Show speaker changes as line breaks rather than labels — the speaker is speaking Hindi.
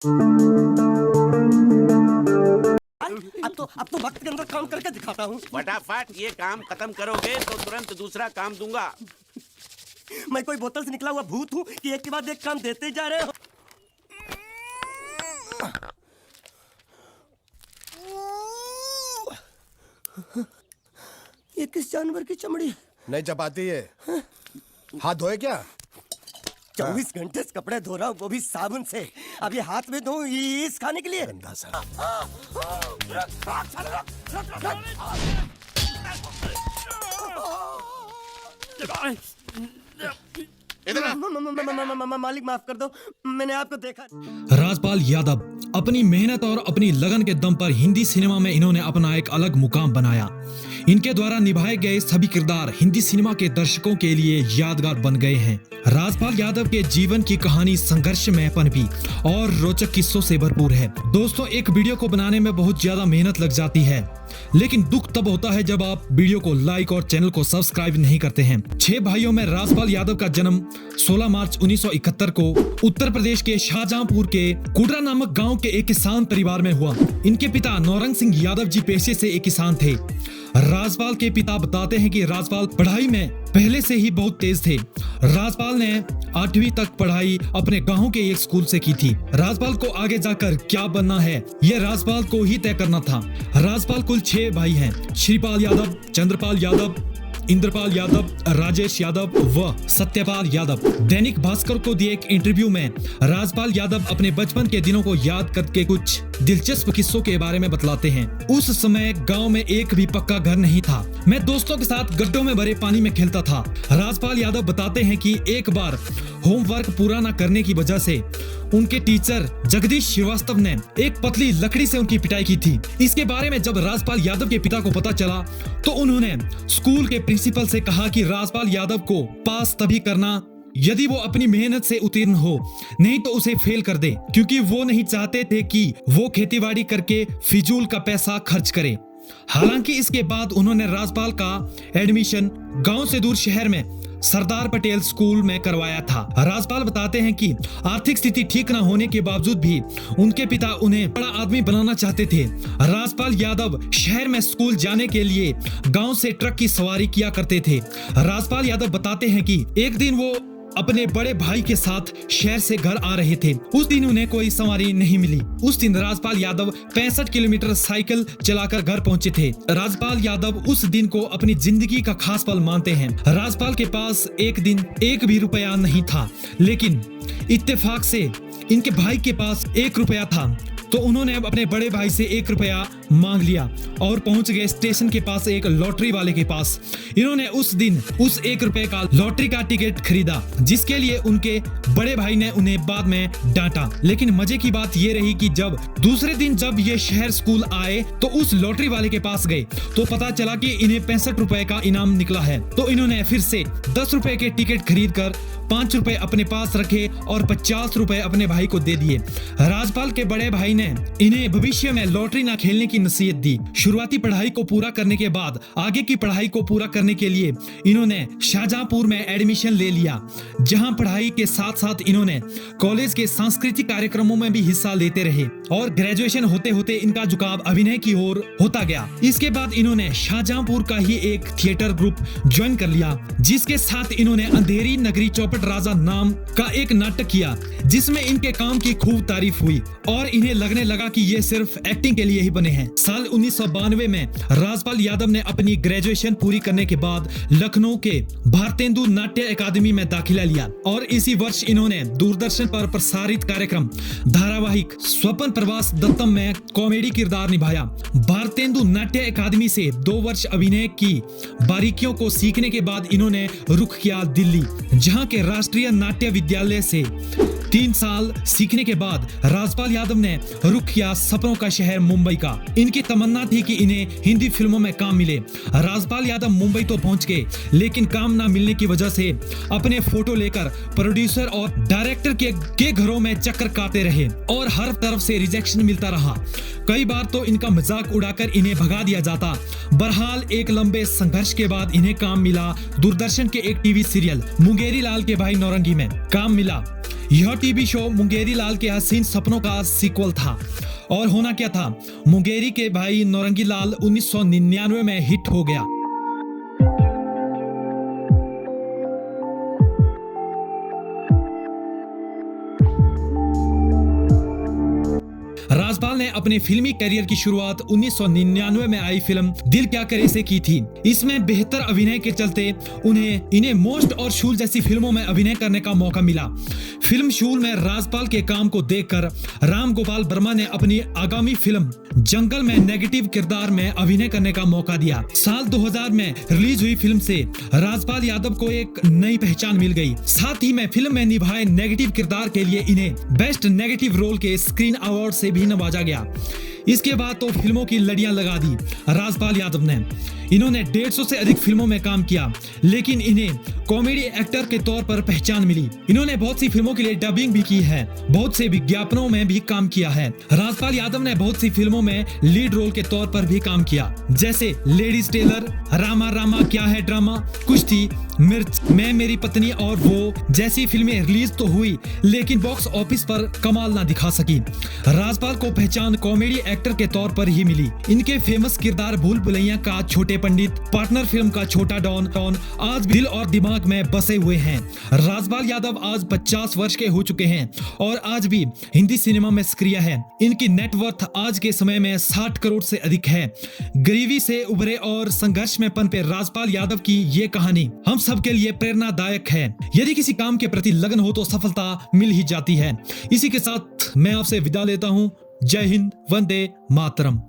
अब तो वक्त के अंदर काम करके दिखाता हूँ।
फटाफट ये काम खत्म करोगे तो तुरंत दूसरा काम दूंगा।
मैं कोई बोतल से निकला हुआ भूत हूँ कि एक के बाद एक काम देते जा रहे हो। ये किस जानवर की चमड़ी है?
नहीं चपाती है। हाथ धोए क्या?
24 घंटे से कपड़े धो रहा हूँ, वो भी साबुन से। अब ये हाथ में धो इस खाने के लिए।
गंदा सा।
मालिक माफ कर दो, मैंने आपको देखा।
राजपाल यादव अपनी मेहनत और अपनी लगन के दम पर हिंदी सिनेमा में इन्होंने अपना एक अलग मुकाम बनाया। इनके द्वारा निभाए गए सभी किरदार हिंदी सिनेमा के दर्शकों के लिए यादगार बन गए हैं। राजपाल यादव के जीवन की कहानी संघर्ष में पनपी और रोचक किस्सों से भरपूर है। दोस्तों, एक वीडियो को बनाने में बहुत ज्यादा मेहनत लग जाती है, लेकिन दुख तब होता है जब आप वीडियो को लाइक और चैनल को सब्सक्राइब नहीं करते हैं। 6 भाइयों में राजपाल यादव का जन्म 16 मार्च 1971 को उत्तर प्रदेश के शाहजहांपुर के कुडरा नामक गांव के एक किसान परिवार में हुआ। इनके पिता नौरंग सिंह यादव जी पेशे से एक किसान थे। राजपाल के पिता बताते हैं कि राजपाल पढ़ाई में पहले से ही बहुत तेज थे। राजपाल ने 8वीं तक पढ़ाई अपने गांव के एक स्कूल से की थी। राजपाल को आगे जाकर क्या बनना है, यह राजपाल को ही तय करना था। राजपाल कुल 6 भाई हैं। श्रीपाल यादव, चंद्रपाल यादव, इंद्रपाल यादव, राजेश यादव व सत्यपाल यादव। दैनिक भास्कर को दिए एक इंटरव्यू में राजपाल यादव अपने बचपन के दिनों को याद करके कुछ दिलचस्प किस्सों के बारे में बतलाते हैं। उस समय गांव में एक भी पक्का घर नहीं था। मैं दोस्तों के साथ गड्ढों में भरे पानी में खेलता था। राजपाल यादव बताते हैं कि एक बार होमवर्क पूरा न करने की वजह से उनके टीचर जगदीश श्रीवास्तव ने एक पतली लकड़ी से उनकी पिटाई की थी। इसके बारे में जब राजपाल यादव के पिता को पता चला तो उन्होंने स्कूल के प्रिंसिपल से कहा कि राजपाल यादव को पास तभी करना यदि वो अपनी मेहनत से उत्तीर्ण हो, नहीं तो उसे फेल कर दे, क्योंकि वो नहीं चाहते थे कि वो खेतीबाड़ी करके फिजूल का पैसा खर्च करे। हालांकि इसके बाद उन्होंने राजपाल का एडमिशन गांव से दूर शहर में सरदार पटेल स्कूल में करवाया था। राजपाल बताते हैं कि आर्थिक स्थिति ठीक न होने के बावजूद भी उनके पिता उन्हें बड़ा आदमी बनाना चाहते थे। राजपाल यादव शहर में स्कूल जाने के लिए गांव से ट्रक की सवारी किया करते थे। राजपाल यादव बताते हैं कि एक दिन वो अपने बड़े भाई के साथ शहर से घर आ रहे थे। उस दिन उन्हें कोई सवारी नहीं मिली। उस दिन राजपाल यादव 65 किलोमीटर साइकिल चलाकर घर पहुंचे थे। राजपाल यादव उस दिन को अपनी जिंदगी का खास पल मानते हैं। राजपाल के पास एक दिन 1 भी रुपया नहीं था, लेकिन इत्तेफाक से इनके भाई के पास 1 रुपया था, तो उन्होंने अब अपने बड़े भाई से 1 रुपया मांग लिया और पहुंच गए स्टेशन के पास एक लॉटरी वाले के पास। इन्होंने उस दिन उस 1 रुपए का लॉटरी का टिकट खरीदा, जिसके लिए उनके बड़े भाई ने उन्हें बाद में डांटा। लेकिन मजे की बात ये रही कि जब दूसरे दिन जब ये शहर स्कूल आए तो उस लॉटरी वाले के पास गए तो पता चला कि इन्हें 65 रुपए का इनाम निकला है। तो इन्होंने फिर से 10 रुपए के टिकट खरीद कर 5 रुपए अपने पास रखे और 50 रुपए अपने भाई को दे दिए। राजपाल के बड़े भाई ने इन्हें भविष्य में लॉटरी ना खेलने की नसीहत दी। शुरुआती पढ़ाई को पूरा करने के बाद आगे की पढ़ाई को पूरा करने के लिए इन्होंने शाहजहांपुर में एडमिशन ले लिया, जहां पढ़ाई के साथ साथ इन्होंने कॉलेज के सांस्कृतिक कार्यक्रमों में भी हिस्सा लेते रहे और ग्रेजुएशन होते होते इनका झुकाव अभिनय की ओर होता गया। इसके बाद इन्होंने शाहजहांपुर का ही एक थिएटर ग्रुप ज्वाइन कर लिया, जिसके साथ इन्होंने अंधेरी नगरी चौपट राजा नाम का एक नाटक किया, जिसमें इनके काम की खूब तारीफ हुई और इन्हें लगने लगा कि ये सिर्फ एक्टिंग के लिए ही बने हैं। साल 1992 में राजपाल यादव ने अपनी ग्रेजुएशन पूरी करने के बाद लखनऊ के भारतेंदु नाट्य अकादमी में दाखिला लिया और इसी वर्ष इन्होंने दूरदर्शन पर प्रसारित कार्यक्रम धारावाहिक स्वप्न प्रवास दत्तम में कॉमेडी किरदार निभाया। भारतेंदु नाट्य अकादमी से 2 वर्ष अभिनय की बारीकियों को सीखने के बाद इन्होंने रुख किया दिल्ली, जहां के राष्ट्रीय नाट्य विद्यालय से 3 साल सीखने के बाद राजपाल यादव ने रुख किया सपनों का शहर मुंबई का। इनकी तमन्ना थी कि इन्हें हिंदी फिल्मों में काम मिले। राजपाल यादव मुंबई तो पहुंच गए, लेकिन काम ना मिलने की वजह से अपने फोटो लेकर प्रोड्यूसर और डायरेक्टर के घरों में चक्कर काटते रहे और हर तरफ से रिजेक्शन मिलता रहा। कई बार तो इनका मजाक उड़ाकर इन्हें भगा दिया जाता। बहरहाल एक लंबे संघर्ष के बाद इन्हें काम मिला। दूरदर्शन के एक टीवी सीरियल मुंगेरी लाल के भाई नौरंगी में काम मिला। यह टीवी शो मुंगेरी लाल के हसीन सपनों का सीक्वल था। और होना क्या था, मुंगेरी के भाई नौरंगी लाल 1999 में हिट हो गया। राजपाल ने अपने फिल्मी करियर की शुरुआत 1999 में आई फिल्म दिल क्या करे से की थी। इसमें बेहतर अभिनय के चलते इन्हें मोस्ट और शूल जैसी फिल्मों में अभिनय करने का मौका मिला। फिल्म शूल में राजपाल के काम को देखकर राम गोपाल वर्मा ने अपनी आगामी फिल्म जंगल में नेगेटिव किरदार में अभिनय करने का मौका दिया। साल 2000 में रिलीज हुई फिल्म से राजपाल यादव को एक नई पहचान मिल गई। साथ ही में फिल्म में निभाए नेगेटिव किरदार के लिए इन्हें बेस्ट नेगेटिव रोल के स्क्रीन अवार्ड से भी नवाजा गया। इसके बाद तो फिल्मों की लड़ियां लगा दी राजपाल यादव ने। इन्होंने 150 से अधिक फिल्मों में काम किया, लेकिन इन्हें कॉमेडी एक्टर के तौर पर पहचान मिली। इन्होंने बहुत सी फिल्मों के लिए डबिंग भी की है, बहुत से विज्ञापनों में भी काम किया है। राजपाल यादव ने बहुत सी फिल्मों में लीड रोल के तौर पर भी काम किया, जैसे लेडीज टेलर, रामा रामा क्या है ड्रामा, कुश्ती, मिर्च, मैं मेरी पत्नी और वो जैसी फिल्में रिलीज तो हुई, लेकिन बॉक्स ऑफिस पर कमाल ना दिखा सकी। राजपाल को पहचान कॉमेडी एक्टर के तौर पर ही मिली। इनके फेमस किरदार भूल भुलैया का छोटे पंडित, पार्टनर फिल्म का छोटा डॉन आज दिल और दिमाग में बसे हुए हैं। राजपाल यादव आज 50 वर्ष के हो चुके हैं और आज भी हिंदी सिनेमा में सक्रिय है। इनकी नेटवर्थ आज के समय में 60 करोड़ से अधिक है। गरीबी से उभरे और संघर्ष में पनपे राजपाल यादव की ये कहानी हम सबके लिए प्रेरणादायक है। यदि किसी काम के प्रति लगन हो तो सफलता मिल ही जाती है। इसी के साथ मैं आपसे विदा लेता हूँ। जय हिंद, वंदे मातरम।